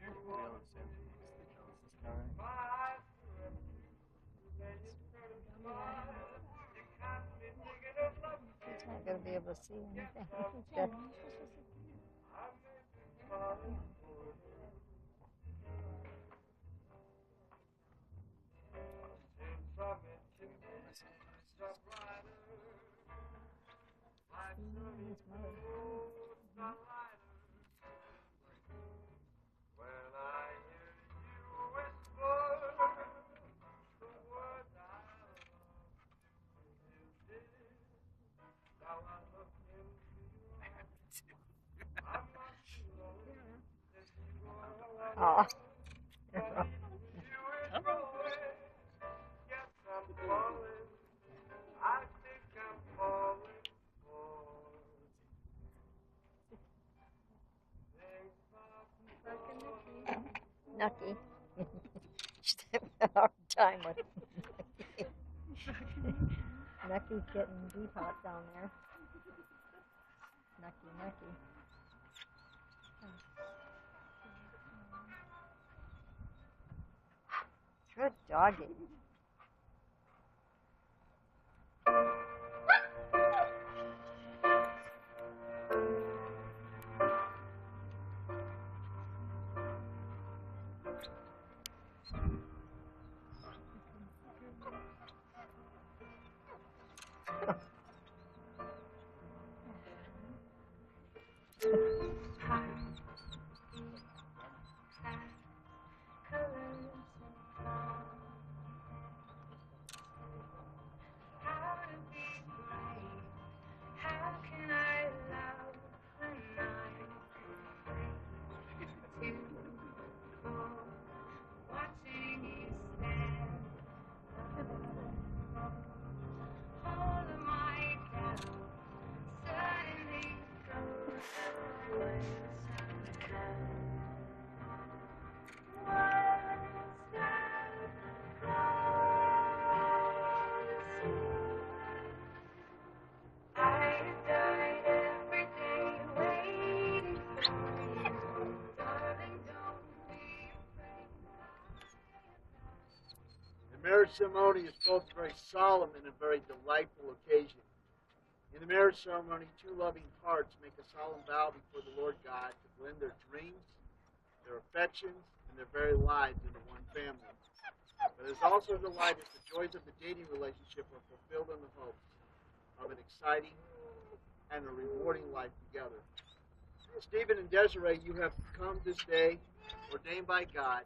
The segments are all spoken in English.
He's not going to be able to see anything. Good. His mother. Oh. Nucky. She's having a hard time with Nucky's getting deep hot down there. Nucky. Good doggy. The marriage ceremony is both very solemn and a very delightful occasion. In the marriage ceremony, two loving hearts make a solemn vow before the Lord God to blend their dreams, their affections, and their very lives into one family. But it is also a delight as the joys of the dating relationship are fulfilled in the hopes of an exciting and a rewarding life together. Stephen and Desiree, you have come this day, ordained by God,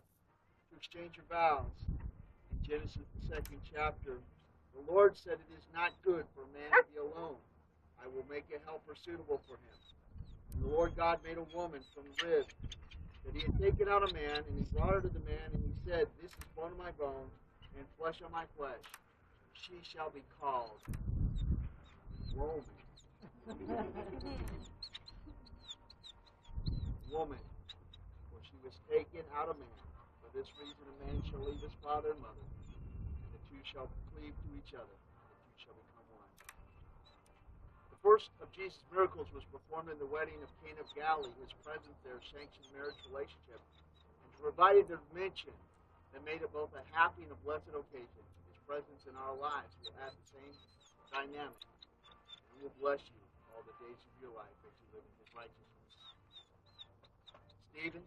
to exchange your vows. In Genesis, the 2nd chapter, the Lord said, "It is not good for a man to be alone. I will make a helper suitable for him." And the Lord God made a woman from the rib that he had taken out a man, and he brought her to the man, and he said, "This is bone of my bones and flesh of my flesh. She shall be called woman." Woman, for she was taken out of man. For this reason a man shall leave his father and mother, and the two shall cleave to each other, and the two shall become one. The first of Jesus' miracles was performed in the wedding of Cana of Galilee. His presence there sanctioned marriage relationship and provided the dimension that made it both a happy and a blessed occasion. His presence in our lives will add the same dynamic and will bless you all the days of your life as you live in his righteousness. Stephen,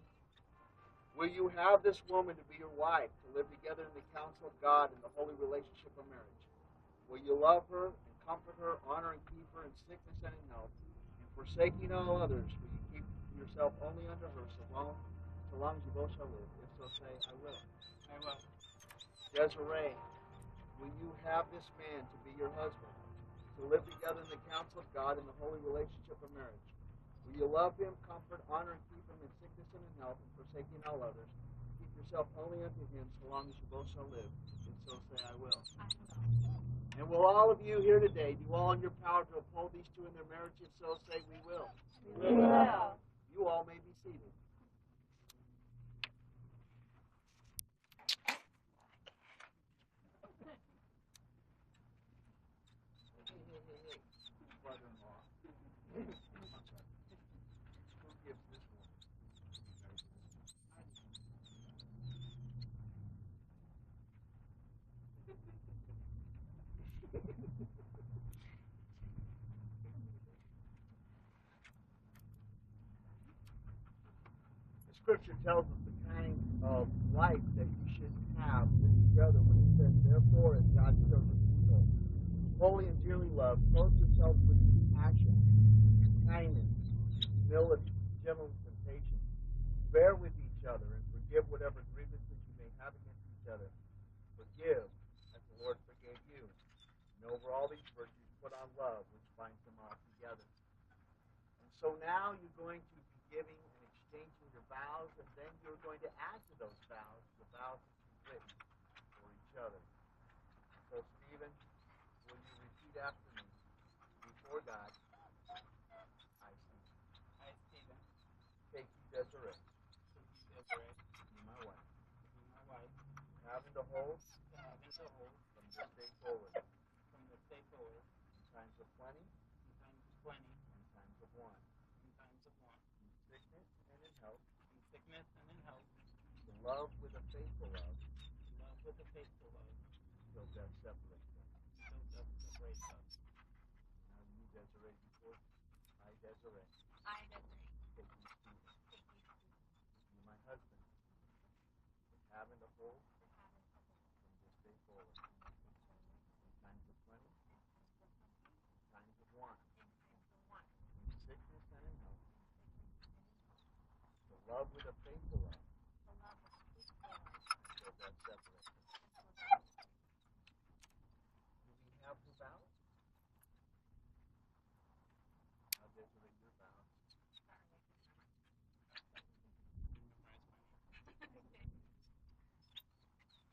will you have this woman to be your wife, to live together in the counsel of God in the holy relationship of marriage? Will you love her and comfort her, honor and keep her in sickness and in health, and forsaking all others, will you keep yourself only unto her so long as you both shall live? If so, say, "I will." I will. Desiree, will you have this man to be your husband, to live together in the counsel of God in the holy relationship of marriage? Will you love him, comfort, honor, and keep him in sickness and in health, and forsaking all others? Keep yourself only unto him so long as you both shall live. If so, say, "I will." And will all of you here today do all in your power to uphold these two in their marriage? If so, say, "We will." We will. You all may be seated. Brother-in-law. I'm sorry. Who gives this one? The scripture tells us the kind of life that you should have with each other when it says, therefore, as God's chosen people, holy and dearly loved, clothe yourselves with compassion, kindness, humility, gentleness, and patience. Bear with each other and forgive whatever grievances you may have against each other. Forgive as the Lord forgave you. And over all these virtues, put on love, which binds them all together. And so now you're going to be giving and exchanging your vows, and then you're going to add to those vows the vows that you've written for each other. So, Stephen, will you repeat after me? Before God, I, Stephen. I, Stephen. Take you, Desiree. Take you, Desiree. To be my wife. To be my wife. Having to hold. To have and to hold. From this day forward. From this day forward. In times of plenty. In times of plenty. In times of want. In times of want. In sickness and in health. In sickness and in health. To love with a faithful love. To love with a faithful love. Till death separates us. Till death separates us. Now you, Desiree, before I, Desiree. I, Desiree. Take you, Stephen. Take you, Stephen. To be my husband. Having to hold. To have and to hold. From this day forward. From this day forward. In times of plenty. In times of plenty. In times of want. In times of want. In sickness and in health. In sickness and in health. To love with a faithful love. To love with a faithful love. Until death separates us. Until death separates us. Do we have the vows? Now, Desiree, your vows. Sorry, I couldn't remember.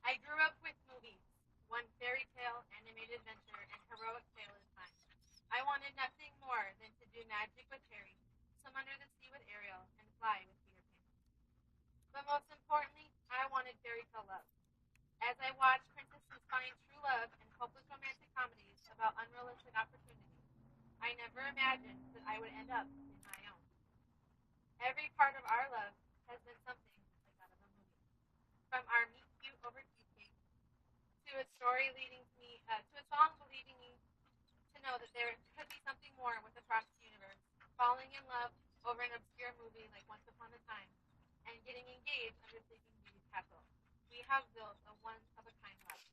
I grew up with movies. One fairy tale, animated adventure, and heroic tale at a time. I wanted nothing more than to do magic with Harry, swim under the sea with Ariel, and fly with Peter Pan. But most importantly, I wanted fairy tale love. As I watched princesses find true love in hopeless romantic comedies about unrealistic opportunities, I never imagined that I would end up in my own. Every part of our love has been something like out of a movie. From our meet cute over cheesecake to a story leading me to a song leading me to know that there could be something more with across the universe, falling in love over an obscure movie like Once Upon a Time, and getting engaged under Sleeping Beauty's castle. We have built a one-of-a-kind love.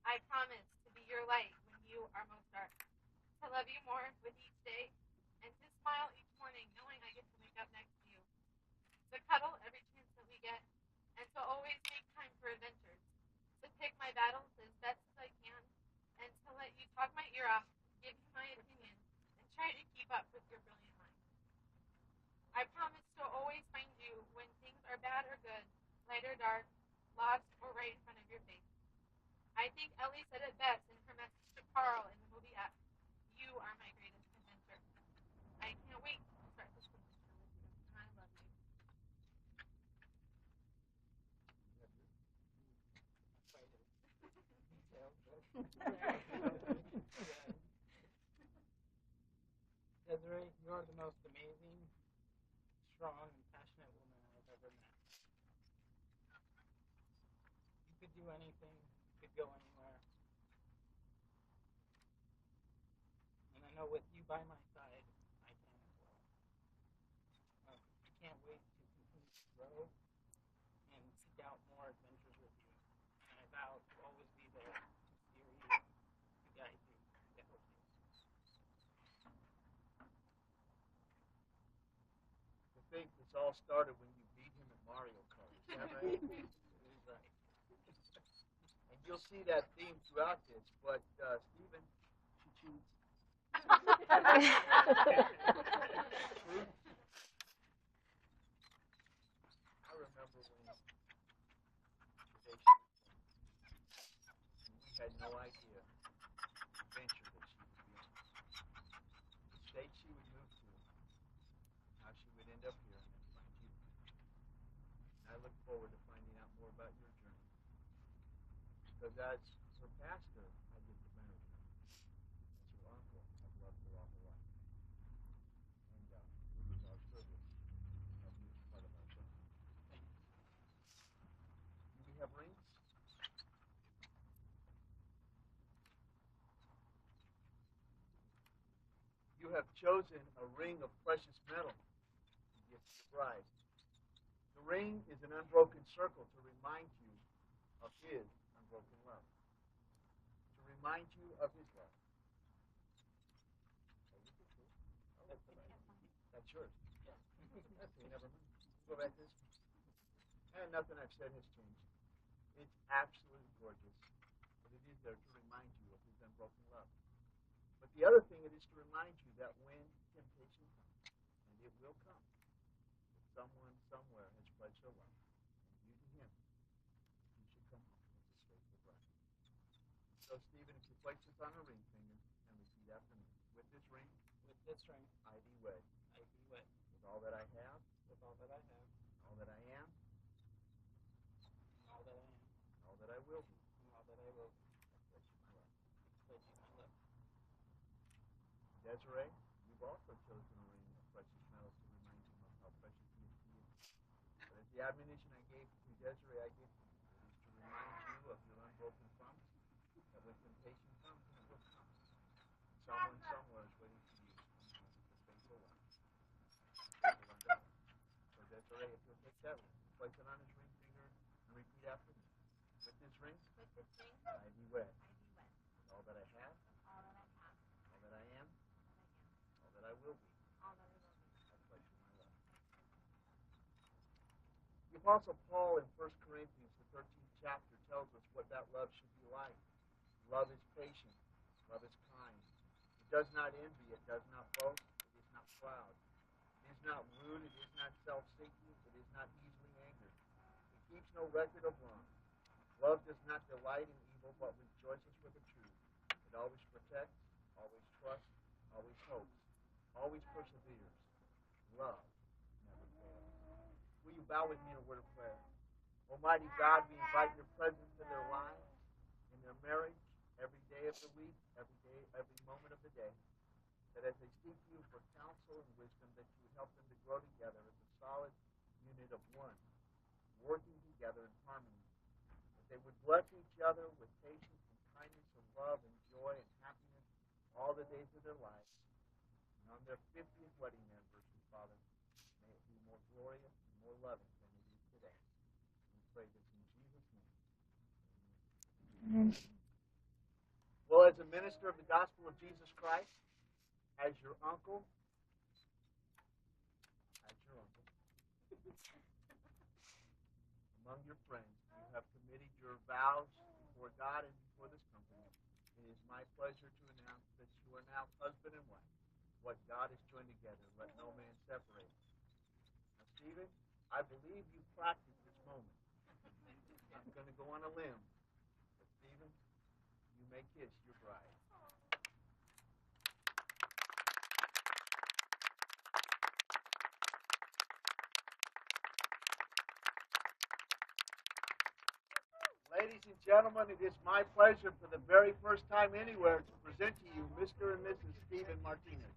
I promise to be your light when you are most dark, to love you more with each day, and to smile each morning knowing I get to wake up next to you, to cuddle every chance that we get, and to always make time for adventures, to pick my battles as best as I can, and to let you talk my ear off, give you my opinion, and try to keep up with your brilliant mind. I promise to always find you when things are bad or good, light or dark, lost or right in front of your face. I think Ellie said it best in her message to Carl in the movie X. You are my greatest adventure. I can't wait to start this adventure with you. I love you. Desiree, you are the most amazing, strong, and passionate woman I've ever met. You could do anything, you could go anywhere. And I know with you by my side, I can as well. I can't wait to continue to grow and seek out more adventures with you. And I vow to always be there to steer you, to guide you, to help you. I think this all started when you beat him at Mario Kart. Is that right? It is right. And you'll see that theme throughout this. But Stephen, she cheats. I remember when today we had no idea the adventure that she would be on, the state she would move to, how she would end up here and then find you. And I look forward to finding out more about your journey. Because as her pastor, I get to marry her. As her uncle, I've loved her all her life. And it was our privilege to have you as part of our family. Thank you. Do we have rings? have chosen a ring of precious metal to give to your bride. The ring is an unbroken circle to remind you of his unbroken love. To remind you of his love. That's yours. Okay, never mind. Go back this way. And nothing I've said has changed. It's absolutely gorgeous. But it is there to remind you of his unbroken love. But the other thing, it is to remind you that when temptation comes, and it will come, that someone somewhere has pledged their love, and you to him, you should come home with his faithful bride. So, Stephen, if you place this on her ring finger and repeat after me. With this ring, I be wed. With all that I have, all that I am, all that I will be. I pledge you my love. Desiree, you've also chosen a ring of precious metals to remind him of how precious he is to you. But as the admonition I gave to Desiree, I give to you. It is to remind you of your unbroken promise that when temptation comes, and it will come, someone somewhere is waiting for you to come home with the faithful one. So Desiree, if you'll take that ring, place it on his ring finger, and repeat after me. With this ring, I be wed. With all that I have, all that I am, all that I will be. I pledge you my love. The Apostle Paul in 1 Corinthians, the 13th chapter, tells us what that love should be like. Love is patient. Love is kind. It does not envy. It does not boast. It is not proud. It is not rude. It is not self-seeking. It is not easily angered. It keeps no record of wrong. Love does not delight in evil, but rejoices with the truth. It always protects, always trusts, always hopes, always perseveres. Love never fails. Will you bow with me in a word of prayer? Almighty God, we invite your presence in their lives, in their marriage, every day of the week, every day, every moment of the day. That as they seek you for counsel and wisdom, that you would help them to grow together as a solid unit of one, working together in harmony. That they would bless each other with patience and kindness and love and joy and happiness all the days of their lives. And on their 50th wedding anniversary, Father, may it be more glorious and more loving than it is today. We pray this in Jesus' name. Amen. Well, as a minister of the gospel of Jesus Christ, as your uncle, among your friends, you have committed your vows before God and before this company. It is my pleasure to announce that you are now husband and wife. What God has joined together, let no man separate. Now, Stephen, I believe you practiced this moment. I'm going to go on a limb. But, Stephen, you may kiss your bride. Ladies and gentlemen, it is my pleasure for the very first time anywhere to present to you Mr. and Mrs. Stephen Martinez.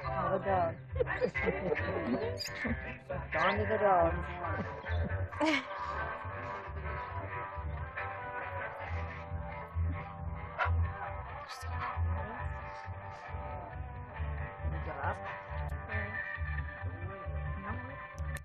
Oh, the dog. Gone to the dogs.